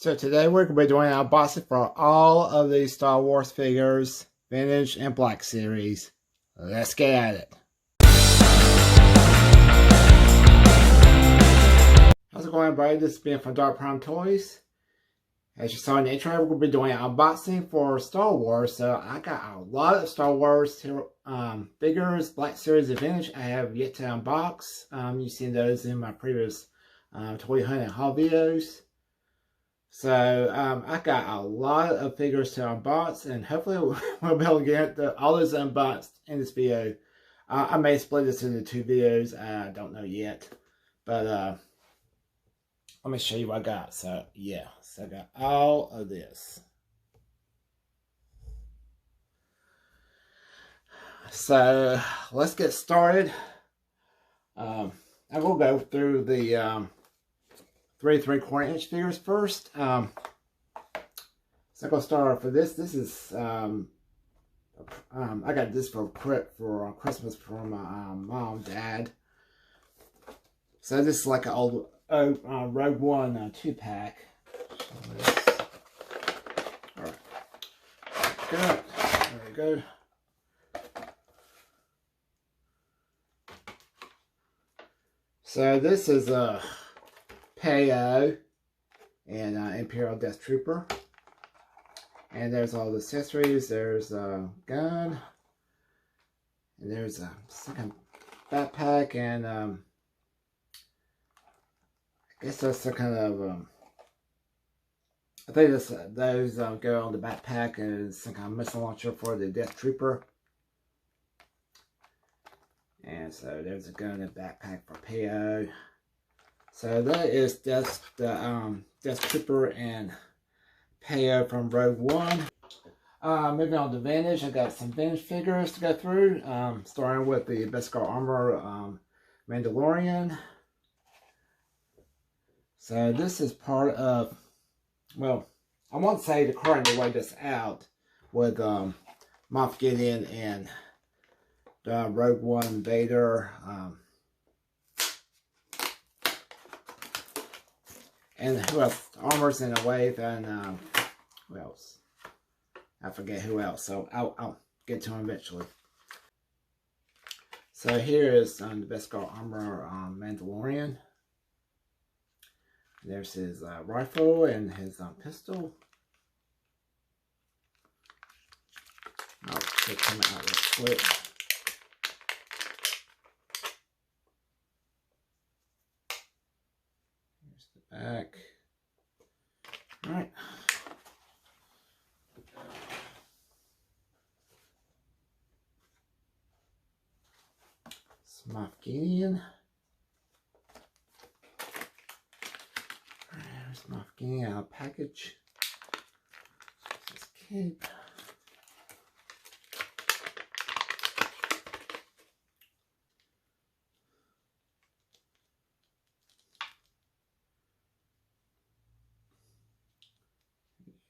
So today we're going to be doing an unboxing for all of these Star Wars figures, Vintage and Black Series. Let's get at it. How's it going, everybody? This is Ben from Dark Prime Toys. As you saw in the intro, we're going to be doing an unboxing for Star Wars. So I got a lot of Star Wars figures, Black Series and Vintage I have yet to unbox. You've seen those in my previous toy hunt and haul videos. So I got a lot of figures to unbox, and hopefully we'll be able to get all those unboxed in this video. I may split this into two videos. I don't know yet, but let me show you what I got. So yeah, so I got all of this. So let's get started. I will go through the 3 3/4 inch figures first. So I'm gonna start off with this. This is I got this for Christmas from my mom, dad. So this is like an old Rogue One 2-pack. All right, good. There we go. So this is a Payo and Imperial Trooper, and there's all the accessories. There's a gun, and there's a second backpack, and I guess that's some kind of I think those go on the backpack, and some kind of missile launcher for the Death Trooper. And so there's a gun and backpack for Payo. So that is just the Death Trooper and Payo from Rogue One. Moving on to Vintage, I got some Vintage figures to go through. Starting with the Beskar Armor Mandalorian. So this is part of, well, I won't say the current to lay this out with Moff Gideon and Rogue One Vader. And who else? Armor's in a wave, and who else? I forget who else. So I'll get to him eventually. So here is the Beskar Armor Mandalorian. There's his rifle and his pistol. I'll take him out real quick. Here's the back. All right. Moff Gideon. There's Moff Gideon out of package. His cape.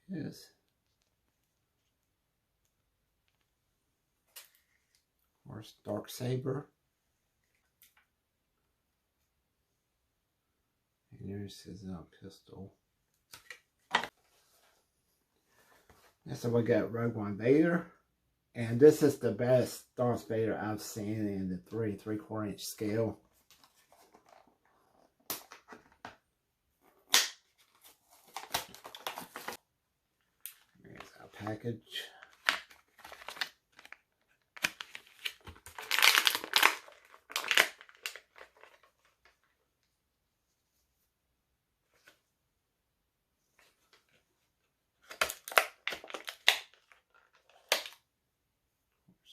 Yes. Of course, Darksaber. And here's his pistol. And so we got Rogue One Vader. And this is the best Darth Vader I've seen in the 3 3/4 inch scale. Here's our package.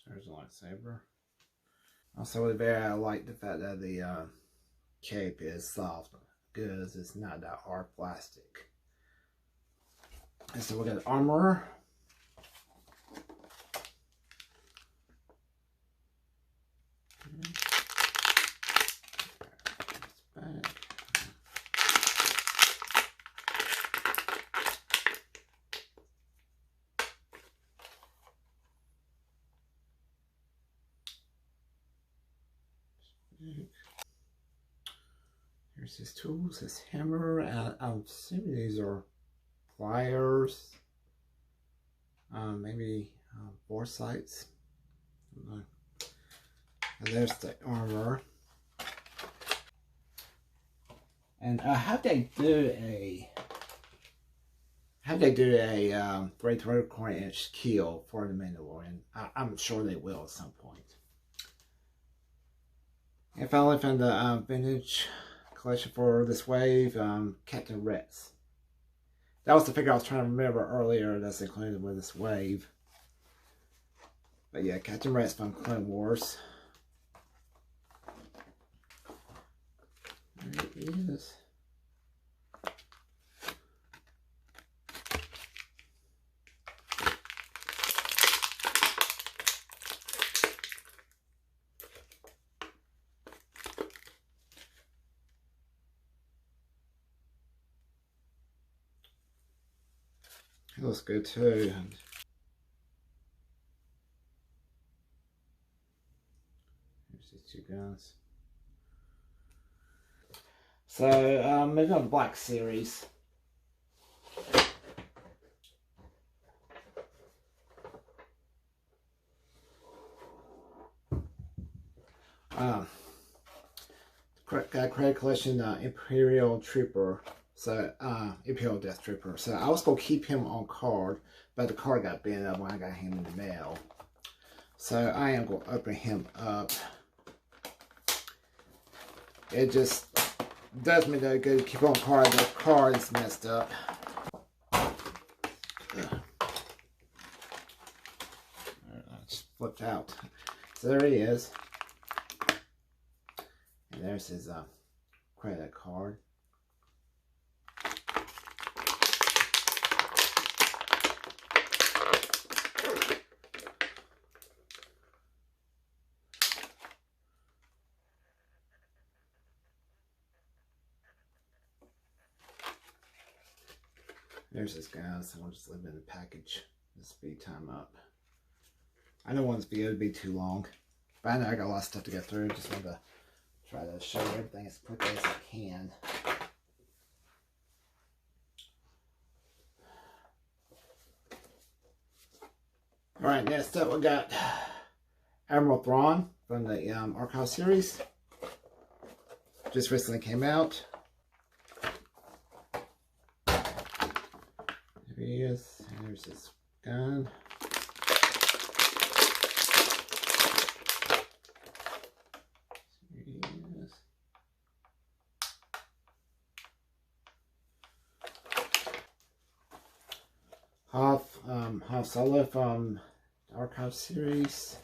There's a lightsaber. Also with Vader, I like the fact that the cape is soft, because it's not that hard plastic. And so we got the armor. Here's his tools, his hammer. I'm assuming these are pliers, maybe foresights. And there's the armor. And how they do a 3/4-inch keel for the Mandalorian? I'm sure they will at some point. And finally, found the vintage collection for this wave, Captain Rex. That was the figure I was trying to remember earlier that's included with this wave. But yeah, Captain Rex from Clone Wars. There he is. It looks good too. Here's these two guns. So, moving on to Black Series. Credit collection, Imperial Trooper. So, Imperial Death Trooper. So, I was going to keep him on card, but the card got bent up when I got him in the mail. So, I am going to open him up. It just does me no good to keep on card. The card is messed up. I just flipped out. So, there he is. And there's his credit card. There's this guy, so I'll just leave it in the package. The speed time up. I don't want this video to be too long, but I know I got a lot of stuff to get through. Just want to try to show you everything as quickly as I can. Alright, next up we got Admiral Thrawn from the Archive series. Just recently came out. There he is. There's his gun. There he is. Half Solo from the Archive series.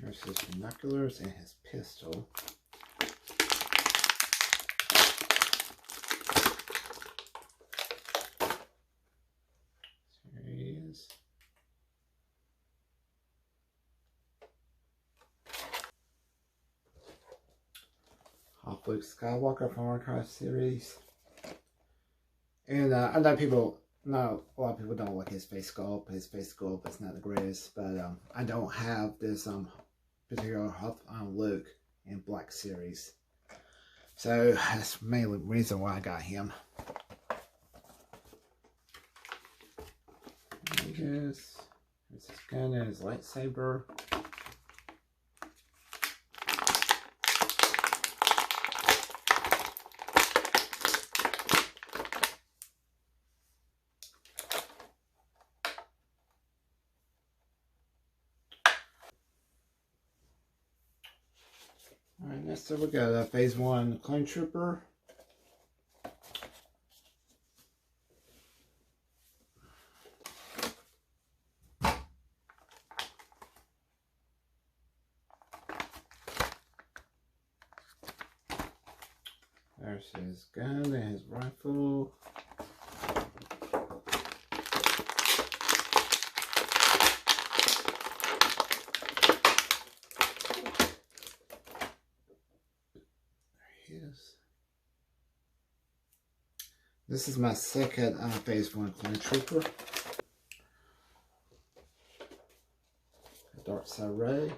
There's his binoculars and his pistol. There he is. Half Luke Skywalker from Archive series. And I know a lot of people don't like his face sculpt. His face sculpt is not the greatest, but I don't have this particular Luke in Black series, so that's mainly the reason why I got him. There he is. There's his gun and his lightsaber. Alright, next up we got Phase 1 Clone Trooper. There's his gun and his rifle. is. This is my second Phase 1 Clone Trooper. Dark Side Ray.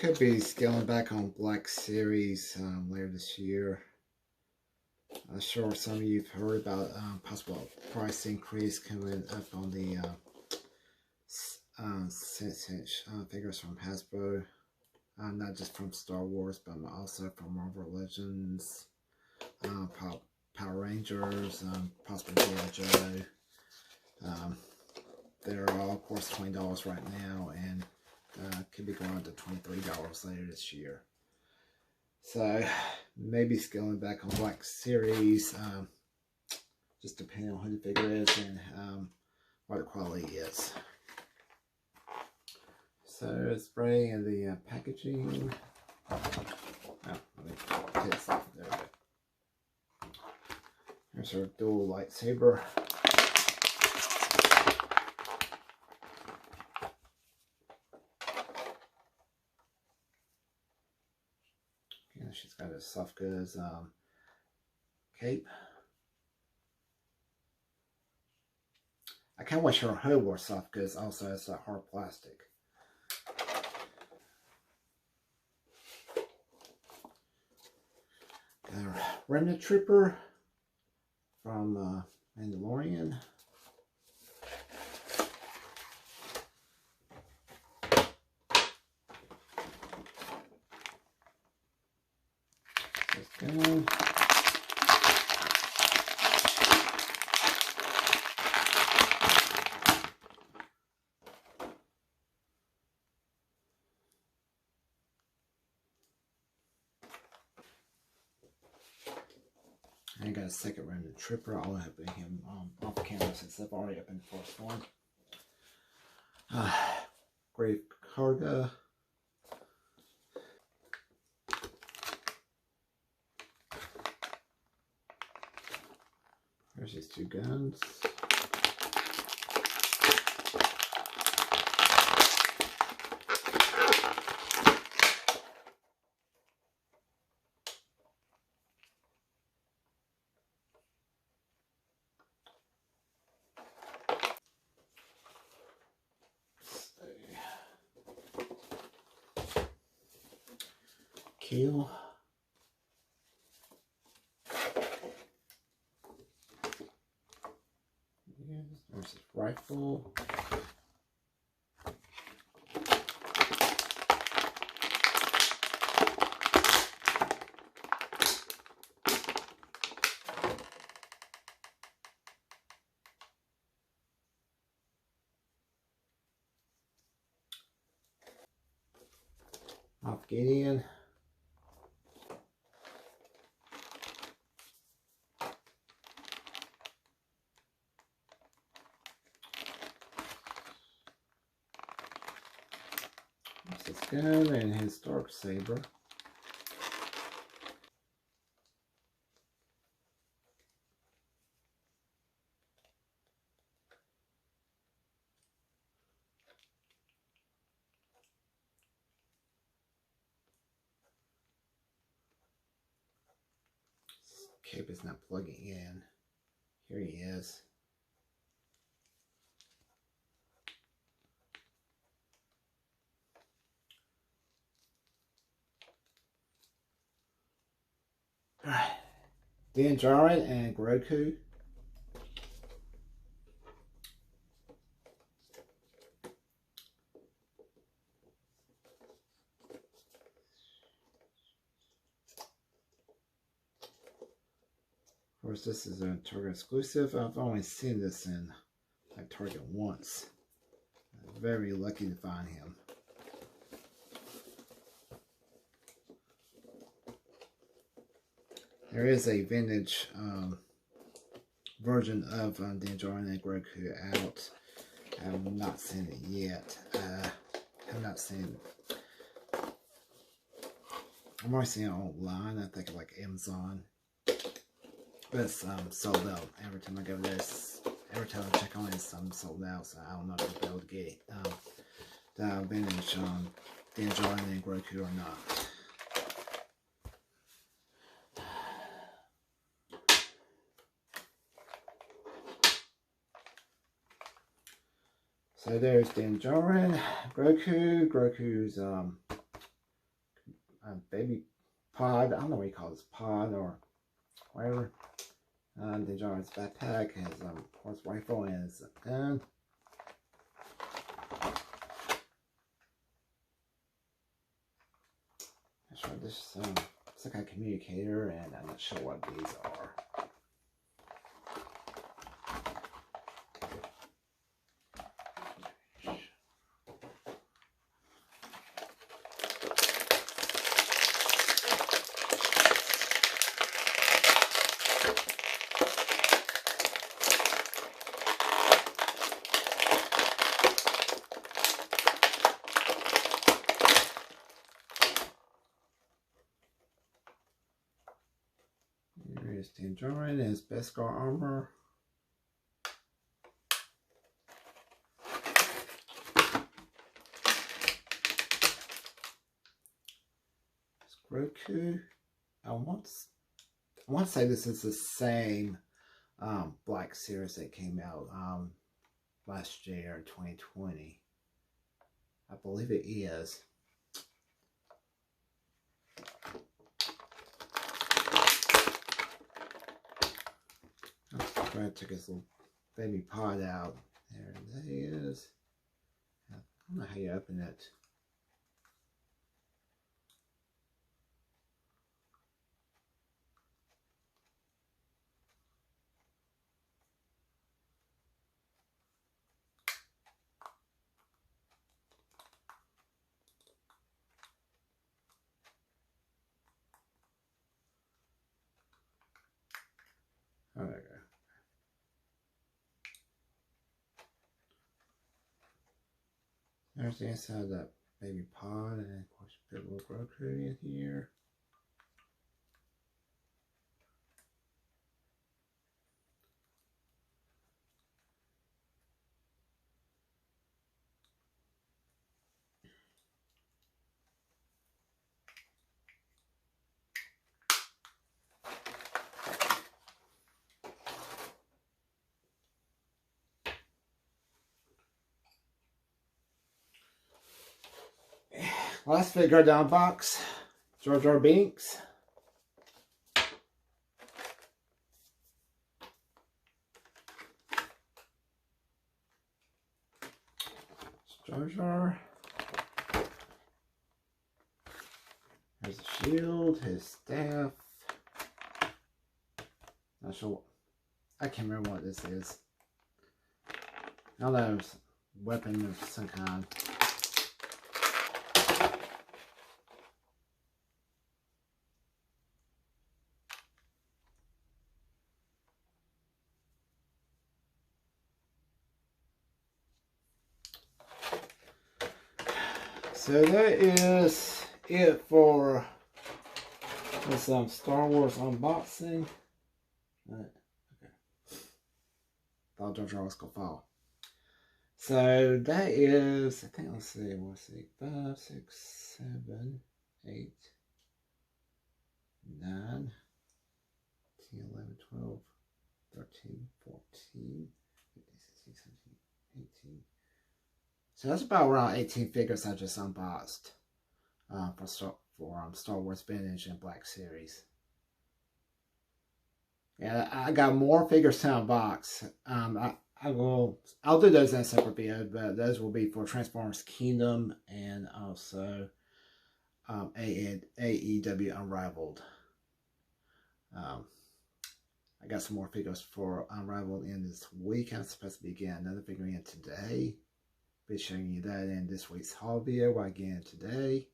Could be scaling back on Black Series later this year. I'm sure some of you have heard about possible price increase coming up on the 6-inch figures from Hasbro. Not just from Star Wars, but also from Marvel Legends, Power Rangers, possibly G.I. Joe. They're all, of course, $20 right now, and could be going to $23 later this year. So maybe scaling back on Black Series, just depending on who the figure is and what the quality is. So spray in the packaging. Oh, let me take this off there. Here's our dual lightsaber. She's got a soft goods cape. I kind of wish her hood wore soft goods also as that hard plastic. Got a Remnant Trooper from Mandalorian. Go. I got a second Remnant Trooper. I'll have him off camera since I've already opened the first one. Grave Karga. There's his two guns. Keel. There's his rifle. Moff Gideon. His gun and his dark saber. Cape is not plugging in. Here he is. Alright. Din Djarin and Grogu. Of course, this is a Target exclusive. I've only seen this in like Target once. I'm very lucky to find him. There is a vintage version of Din Djarin and Grogu out. I have not seen it yet. I have not seen I'm always seeing it online. I think like Amazon. But it's sold out every time I go there. Every time I check on it, it's sold out. So I don't know if I'll be able to get the vintage Din Djarin and Grogu or not. So there's Din Djarin, Grogu's baby pod. I don't know what he calls pod or whatever. Din Djarin's backpack, his horse rifle, and his gun. Sure, this it's like a communicator, and I'm not sure what these are. Here's Din Djarin and his Beskar armor. Grogu. I want to say this is the same Black series that came out last year, 2020. I believe it is. I'm trying to take his little baby pod out. There that is. I don't know how you open it. Oh, there we go. There's the inside of that baby pod, and of course, big little Grogu in here. Last figure down box, Jar Jar Binks. Jar Jar. There's a shield, his staff. Not sure. I can't remember what this is. I don't know, it's a weapon of some kind. So that is it for this Star Wars unboxing. Okay. Thought Jar Jar was gonna fall. So that is, I think, let's see, 5, 6, 7, 8, 9, 10, 11, 12, 13, 14, 15, 16, 17, 18. So that's about around 18 figures I just unboxed for Star Wars Vintage and Black Series. And I got more figures to unbox. I'll do those in a separate video, but those will be for Transformers Kingdom and also AEW Unrivaled. I got some more figures for Unrivaled in this week. I'm supposed to be getting another figure in today. Be showing you that in this week's haul video, what I get in today,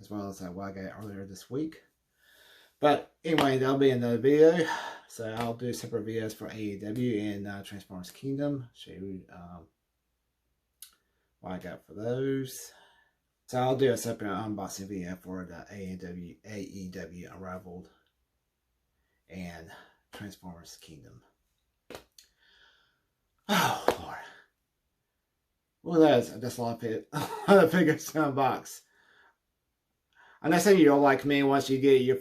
as well as what I got earlier this week. But anyway, that'll be another video. So I'll do separate videos for AEW and Transformers Kingdom. Show you what I got for those. So I'll do a separate unboxing video for the AEW Unrivaled and Transformers Kingdom. Oh, Lord. Well, that's a lot of figures to unbox. I know some of you don't like me once you get your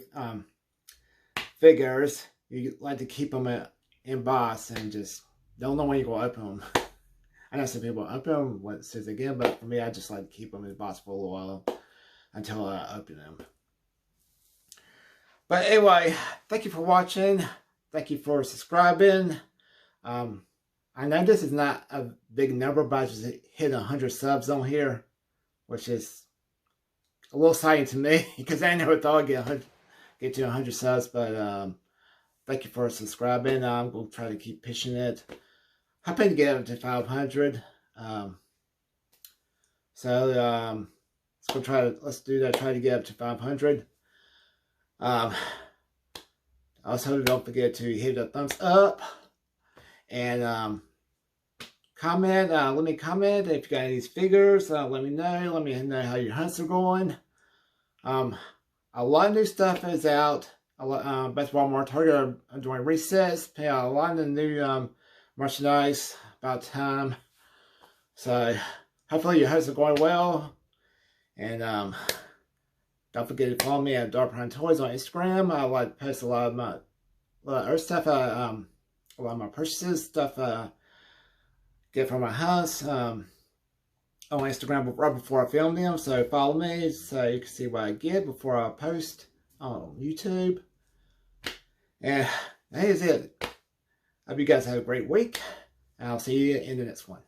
figures. You like to keep them in box and just don't know when you're going to open them. I know some people open them once again, but for me, I just like to keep them in the box for a little while until I open them. But anyway, thank you for watching. Thank you for subscribing. I know this is not a big number, but I just hit 100 subs on here, which is a little exciting to me because I never thought I'd get to 100 subs. But thank you for subscribing. I'm going to try to keep pushing it. Hoping to get up to 500. Let's do that. Try to get up to 500. Also, don't forget to hit the thumbs up and comment. Let me comment if you got any of these figures. Let me know. Let me know how your hunts are going. A lot of new stuff is out. Best Walmart, Target are doing resets. Pay out a lot of the new merchandise about time. So hopefully your hunts are going well. And don't forget to follow me at Darth Vader Toys on Instagram. I like to post a lot of other stuff. A lot of my purchases, stuff get from my house on Instagram right before I film them. So follow me so you can see what I get before I post on YouTube. And that is it. Hope you guys have a great week. And I'll see you in the next one.